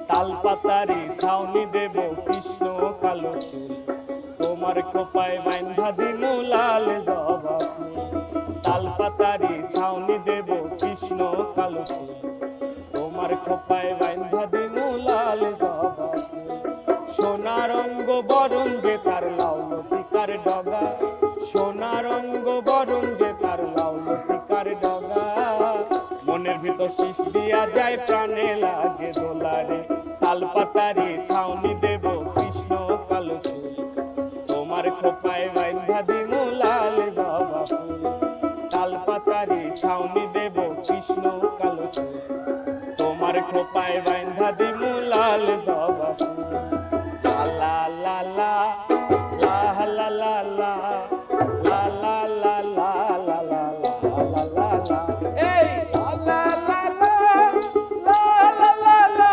তাল পাতারি ছাউনি দেব কৃষ্ণ কালো চুল, তোমার খোপায় বাইন্ধা দিমু লাল জবা ফুল। তাল পাতারি ছাউনি দেব কৃষ্ণ কালো চুল, তোমার খোপায় বাইন্ধা দিমু লাল জবা ফুল। সোনা রঙ্গ বরণ যে তার লাউ লতিকার ডগা, সোনা রঙ্গ বরণ যে তার লাউ লতিকার ডগা। মনের ভিতর শীষ দিয়া যায় প্রাণে লাগে দোলারে, তাল পাতারি ছাউনি দেব কৃষ্ণ কালো চুল, তোমার খোপায় বাইন্ধা দিমু লাল জবা ফুল। তাল পাতারি ছাউনি দেব কৃষ্ণ কালো চুল, তোমার খোপায় বাইন্ধা দিমু লাল জবা ফুল। লা লা লা লা লা লা লা লা লা লা লা লা লা লা লা লা। এই লা লা লা লা লা লা লা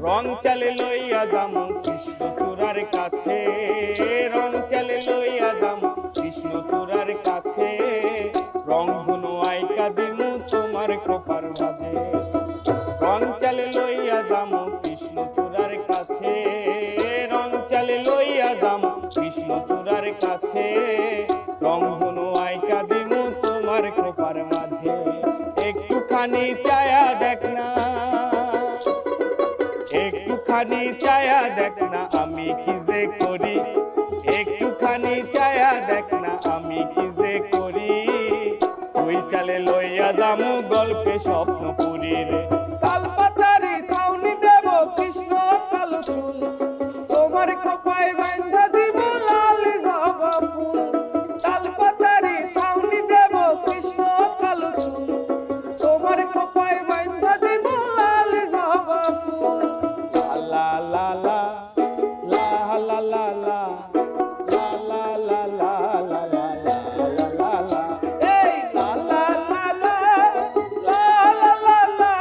রং চালে লইয়া যামু কৃষ্ণচূড়ার কাছে, রং চালে লইয়া যামু কৃষ্ণচূড়ার কাছে। রং ধনু আইকা দিমু তোমার কপার মাঝে, রং চালে লইয়া যামু কৃষ্ণচূড়ার কাছে, রং চালে লইয়া যামু কৃষ্ণচূড়ার কাছে। রং ধনু আইকা দিমু তোমার কপার মাঝে। একটুখানি চায়া দেখ না, একটুখানি চায়া দেখ না আমি কি যে করি, একটুখানি চায়া দেখ না আমি কি যে করি। ওই চালে লইয়া যামু গল্পে স্বপ্নপুরী রে, তাল পাতারি ছাউনি দেব কৃষ্ণ কালো চুল, তোমার খোপায় বাইন্ধা দিব লাল জবা ফুল। তাল পাতারি ছাউনি দেব কৃষ্ণ কালো চুল, তোমার খোপায় বাইন্ধা দিব লাল জবা ফুল। La la la la la la la la la la la la la la. Hey la la la la la la la la.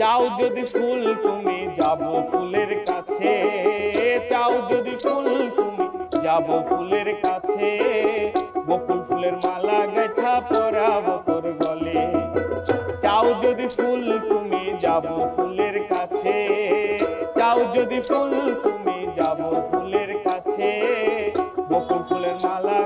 চাও যদি ফুল তুমি যাবো ফুলের কাছে, চাও যদি ফুল তুমি যাবো ফুলের কাছে। বকুল ফুলের মালা গাঁথা পরাবো তোর গলে, চাও যদি ফুল তুমি যাবো ফুলের কাছে, চাও যদি ফুল তুমি যাবো ফুলের কাছে। বকুল ফুলের মালা